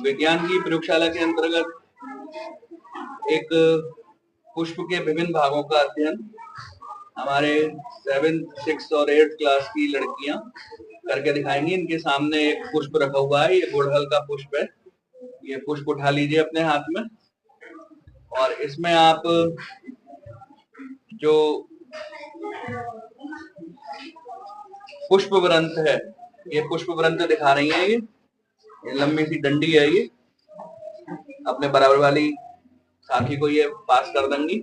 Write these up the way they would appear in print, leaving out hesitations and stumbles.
विज्ञान की प्रयोगशाला के अंतर्गत एक पुष्प के विभिन्न भागों का अध्ययन हमारे 7th 6th और 8th क्लास की लड़कियां करके दिखाएंगी। इनके सामने एक पुष्प रखा हुआ है, ये गुड़हल का पुष्प है। ये पुष्प उठा लीजिए अपने हाथ में और इसमें आप जो पुष्प व्रंत है, ये पुष्प व्रंत दिखा रही है। ये लंबी सी डंडी है, ये अपने बराबर वाली साथी को ये पास कर देंगी।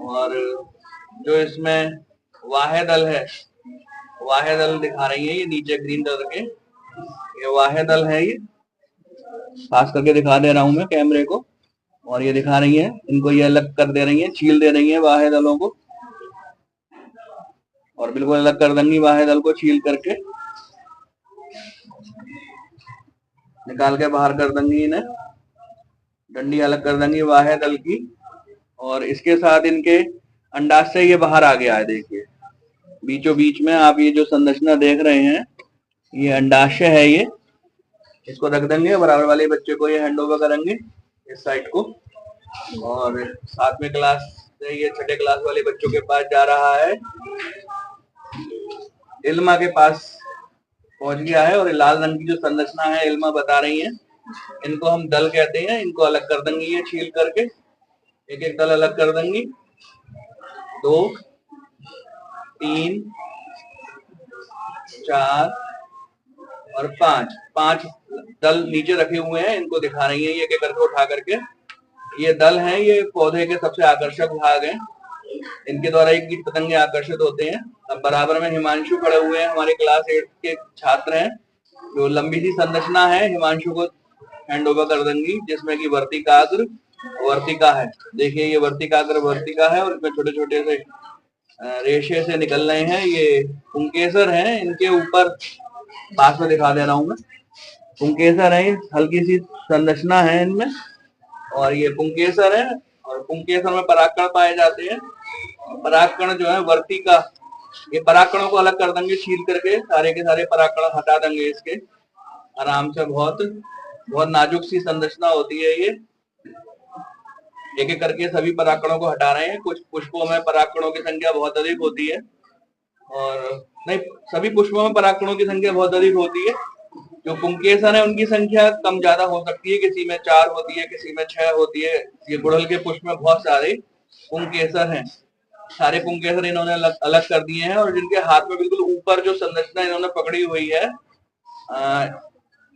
और जो इसमें वाहे दल है, वाहे दल दिखा रही है, ये नीचे ग्रीन कलर के ये वाहे दल है। ये पास करके दिखा दे रहा हूं मैं कैमरे को, और ये दिखा रही है, इनको ये अलग कर दे रही है, छील दे रही है वाहे दलों को, और बिल्कुल अलग कर देंगी वाहे दल को, छील करके निकाल के बाहर कर देंगी इन्हें, डंडी अलग कर देंगी वाहे दल की। और इसके साथ इनके अंडाशय से ये बाहर आ गया है, देखिए बीचों बीच में आप ये जो संरचना देख रहे हैं, ये अंडाशय है। ये इसको रख देंगे, बराबर वाले बच्चे को ये हैंड ओवर करेंगे इस साइड को, और साथ में क्लास से ये छठे क्लास वाले बच्चों के पास जा रहा है, इल्मा के पास पहुंच गया है। और लाल रंग की जो संरचना है इल्मा बता रही है, इनको हम दल कहते हैं। इनको अलग कर देंगी ये छील करके, एक एक दल अलग कर देंगी, 2 3 4 और 5 दल नीचे रखे हुए हैं, इनको दिखा रही है ये एक एक करके उठा करके। ये दल हैं, ये पौधे के सबसे आकर्षक भाग हैं, इनके द्वारा ये कीट पतंगे आकर्षित होते हैं। अब बराबर में हिमांशु खड़े हुए हैं, हमारे क्लास 8 के छात्र हैं। जो लंबी सी संरचना है हिमांशु को हैंड ओवर कर देंगी, जिसमें कि वर्तिकाग्र वर्तिका है। देखिए ये वर्तिकाग्र वर्तिका है, और इसमें छोटे छोटे से रेशे से निकल रहे हैं, ये पुंकेसर हैं। इनके ऊपर पास में दिखा दे रहा हूं मैं, पुंकेसर है, हल्की सी संरचना है इनमें, और ये पुंकेसर है। और पुंकेसर में परागकण पाए जाते हैं। परागकण जो है वर्तिका, ये परागकणों को अलग कर देंगे छील करके, सारे के सारे परागकण हटा देंगे इसके आराम से। बहुत बहुत नाजुक सी संरचना होती है ये, एक एक करके सभी परागकणों को हटा रहे हैं। कुछ पुष्पों में परागकणों की संख्या बहुत अधिक होती है, और नहीं, सभी पुष्पों में परागकणों की संख्या बहुत अधिक होती है। जो पुंकेसर है उनकी संख्या कम ज्यादा हो सकती है, किसी में 4 होती है, किसी में 6 होती है। ये गुड़हल के पुष्प में बहुत सारे पुंकेसर हैं, सारे पुंकेसर इन्होंने अलग कर दिए हैं। और जिनके हाथ में बिल्कुल ऊपर जो संरचना इन्होंने पकड़ी हुई है,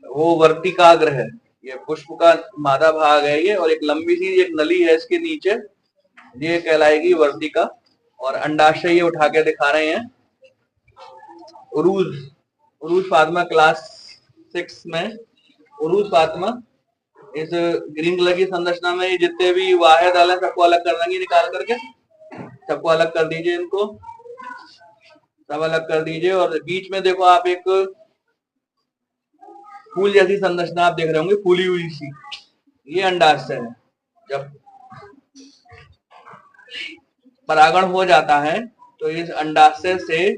वो वर्तिकाग्र है, ये पुष्प का मादा भाग है ये। और एक लंबी सी एक नली है इसके नीचे, ये कहलाएगी वर्तिका। और अंडाशय ये उठा के दिखा रहे हैं, उरूज उरूज फातिमा क्लास 6 में, उरूज फातिमा इस ग्रीन कलर की संरचना में जितने भी वाहे दल है सबको अलग कर देंगे, निकाल करके सबको अलग कर दीजिए, इनको सब अलग कर दीजिए। और बीच में देखो आप एक फूल जैसी संरचना आप देख रहे होंगे, फूली हुई सी, ये अंडाशय है। जब परागण हो जाता है तो इस अंडाशय से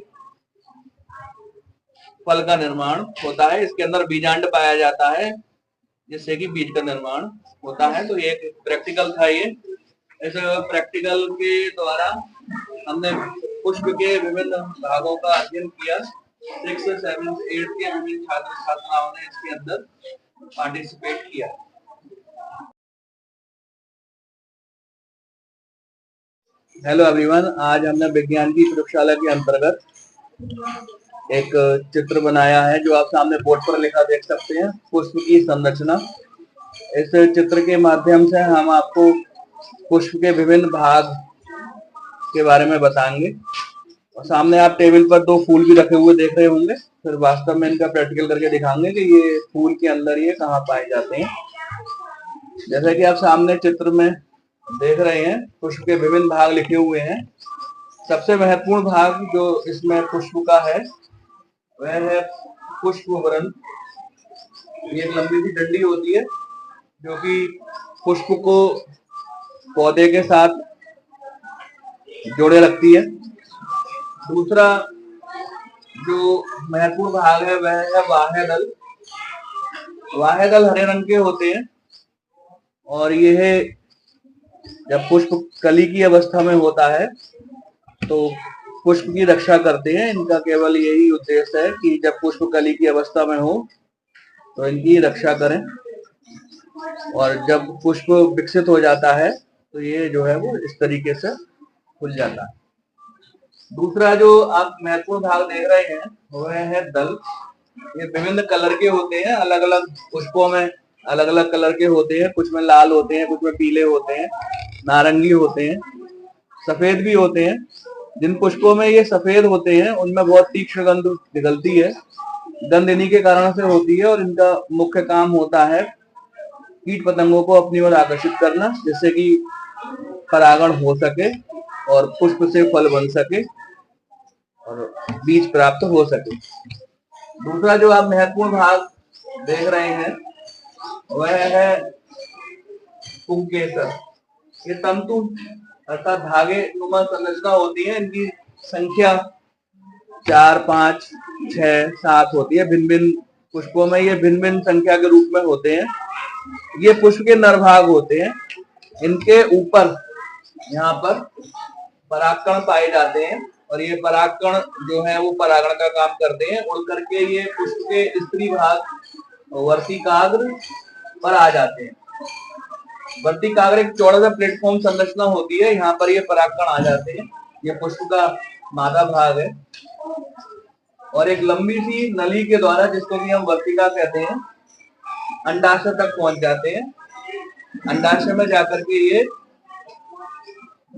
फल का निर्माण होता है। इसके अंदर बीजांड पाया जाता है, जिससे कि बीज का निर्माण होता है। तो ये एक प्रैक्टिकल था। ये इस प्रैक्टिकल के द्वारा हमने पुष्प के विभिन्न भागों का अध्ययन किया। 6th 7th 8th के विभिन्न छात्र छात्राओं ने इसके अंदर पार्टिसिपेट किया। हेलो एवरीवन, आज हमने विज्ञान की प्रयोगशाला के अंतर्गत एक चित्र बनाया है, जो आप सामने बोर्ड पर लिखा देख सकते हैं, पुष्प की संरचना। इस चित्र के माध्यम से हम आपको पुष्प के विभिन्न भाग के बारे में बताएंगे। और सामने आप टेबल पर 2 फूल भी रखे हुए देख रहे होंगे, फिर वास्तव में इनका प्रैक्टिकल करके दिखाएंगे कि ये फूल के अंदर ये कहाँ पाए जाते हैं। जैसा कि आप सामने चित्र में देख रहे हैं, पुष्प के विभिन्न भाग लिखे हुए हैं। सबसे महत्वपूर्ण भाग जो इसमें पुष्प का है वह है पुष्प व्रंत। ये एक लंबी सी डंडी होती है, जो कि पुष्प को पौधे के साथ जोड़े रखती है। दूसरा जो महत्वपूर्ण भाग है वह है वाहे दल। वाहे दल हरे रंग के होते हैं और यह जब पुष्प कली की अवस्था में होता है तो पुष्प की रक्षा करते हैं। इनका केवल यही उद्देश्य है कि जब पुष्प कली की अवस्था में हो तो इनकी रक्षा करें, और जब पुष्प विकसित हो जाता है तो ये जो है वो इस तरीके से खुल जाता है। दूसरा जो आप महत्वपूर्ण भाग देख रहे हैं वह है दल। ये विभिन्न कलर के होते हैं, अलग अलग पुष्पों में अलग अलग कलर के होते हैं। कुछ में लाल होते हैं, कुछ में पीले होते हैं, नारंगी होते हैं, सफेद भी होते हैं। जिन पुष्पों में ये सफेद होते हैं उनमें बहुत तीक्ष्ण गंध निकलती है। गंध इन्हीं के कारण से होती है और इनका मुख्य काम होता है कीट पतंगों को अपनी ओर आकर्षित करना, जिससे कि परागण हो सके और पुष्प से फल बन सके और बीज प्राप्त हो सके। दूसरा जो आप महत्वपूर्ण भाग देख रहे हैं वह है पुंकेसर। ये तंतु अर्थात धागे नुमा संरचना होती है। इनकी संख्या 4, 5, 6, 7 होती है। भिन्न भिन्न पुष्पों में ये भिन्न भिन्न संख्या के रूप में होते हैं। ये पुष्प के नरभाग होते हैं। इनके ऊपर यहाँ पर परागकण पाए जाते हैं और ये परागकण जो है वो परागण का काम करते हैं। उड़ करके ये पुष्प के स्त्री भाग वर्तिकाग्र पर आ जाते हैं। वर्तिकाग्र एक चौड़ा सा प्लेटफॉर्म संरचना होती है, यहाँ पर ये परागकण आ जाते हैं। ये पुष्प का मादा भाग है और एक लंबी सी नली के द्वारा, जिसको कि हम वर्तिका कहते हैं, अंडाशय तक पहुंच जाते हैं। अंडाशय में जाकर के ये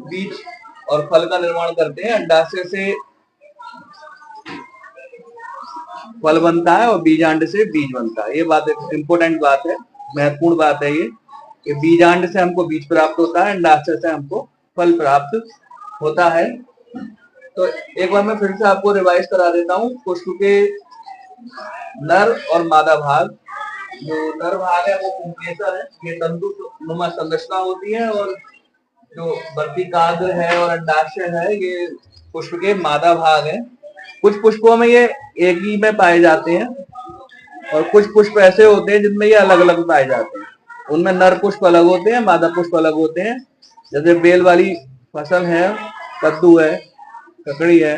बीज और फल का निर्माण करते हैं। अंडाशय से फल बनता है और बीजांड से बीज बनता है। ये बात एक इम्पोर्टेंट बात है, महत्वपूर्ण बात है ये कि बीजांड से हमको बीज प्राप्त होता है, अंडाशय से हमको फल प्राप्त होता है। तो एक बार मैं फिर से आपको रिवाइज करा देता हूँ। पुष्प के नर और मादा भाग, जो नर भाग है वो पुंकेसर है, ये तंतु नुमा संरचना होती है, और जो वर्तिकाग्र है और अंडाशय है ये पुष्प के मादा भाग है। कुछ पुष्पों में ये एक ही में पाए जाते हैं और कुछ पुष्प ऐसे होते हैं जिनमें ये अलग अलग पाए जाते हैं। उनमें नर पुष्प अलग होते हैं, मादा पुष्प अलग होते हैं। जैसे बेल वाली फसल है, कद्दू है, ककड़ी है,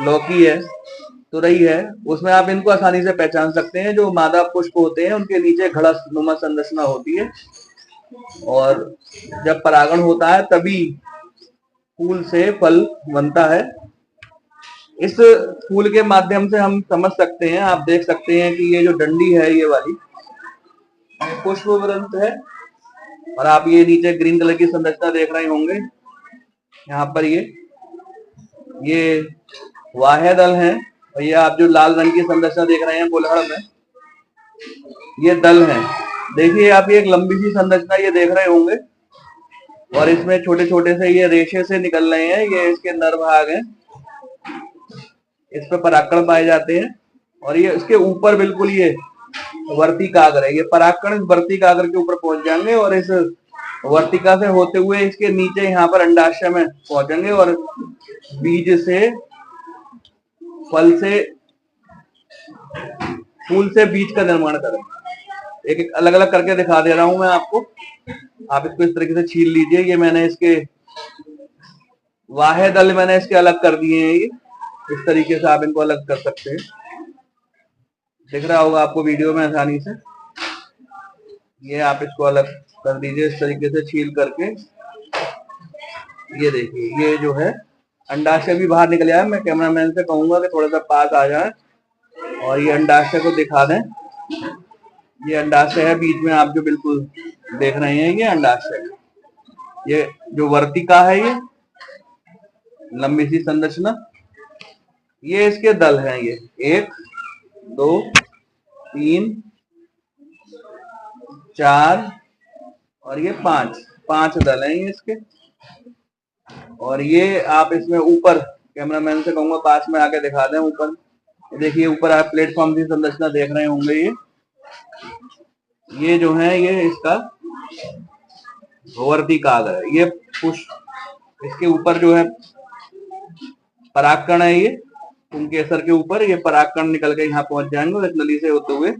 लौकी है, तुरई है, उसमें आप इनको आसानी से पहचान सकते हैं। जो मादा पुष्प होते हैं उनके नीचे घड़ा नुमा संरचना होती है और जब परागण होता है तभी फूल से फल बनता है। इस फूल के माध्यम से हम समझ सकते हैं, आप देख सकते हैं कि ये जो डंडी है ये वाली पुष्प ग्रंथ है, और आप ये नीचे ग्रीन कलर की संरचना देख रहे होंगे। यहाँ पर ये वाहे दल है, और ये आप जो लाल रंग की संरचना देख रहे हैं बुलहड़ में, ये दल है। देखिए आप ये एक लंबी सी संरचना ये देख रहे होंगे और इसमें छोटे छोटे से ये रेशे से निकल रहे हैं, ये इसके नर भाग हैं। इस पे परागकण पाए जाते हैं और ये इसके ऊपर बिल्कुल ये वर्तिकाग्र है। ये परागकण इस वर्तिकाग्र के ऊपर पहुंच जाएंगे और इस वर्तिका से होते हुए इसके नीचे यहाँ पर अंडाशय में पहुंचेंगे और बीज से फल से फूल से बीज का निर्माण करेंगे। एक एक अलग अलग करके दिखा दे रहा हूं मैं आपको। आप इसको इस तरीके से छील लीजिए। ये मैंने इसके वाहे दल मैंने इसके अलग कर दिए हैं। ये इस तरीके से आप इनको अलग कर सकते हैं। दिख रहा होगा आपको वीडियो में आसानी से। ये आप इसको अलग कर दीजिए इस तरीके से छील करके। ये देखिए ये जो है अंडाशय भी बाहर निकल आया। मैं कैमरामैन से कहूंगा कि थोड़ा सा पास आ जाए और ये अंडाशय को दिखा दें। ये अंडाशय है, बीच में आप जो बिल्कुल देख रहे हैं ये अंडाशय है। ये जो वर्तिका है ये लंबी सी संरचना, ये इसके दल हैं। ये 1, 2, 3, 4 और ये 5 दल हैं ये इसके। और ये आप इसमें ऊपर कैमरामैन से कहूंगा पास में आके दिखा दें। ऊपर देखिए, ऊपर आप प्लेटफॉर्म की संरचना देख रहे होंगे। ये जो है ये इसका वर्तिकाग्र है। ये पुष्प इसके ऊपर जो है परागकण है। ये पुंकेसर के ऊपर ये परागकण निकल के यहाँ पहुंच जाएंगे और इस नली से होते हुए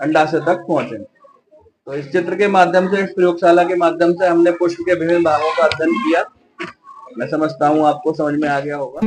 अंडाशय तक पहुंचे। तो इस चित्र के माध्यम से, इस प्रयोगशाला के माध्यम से हमने पुष्प के विभिन्न भागों का अध्ययन किया। मैं समझता हूँ आपको समझ में आ गया होगा।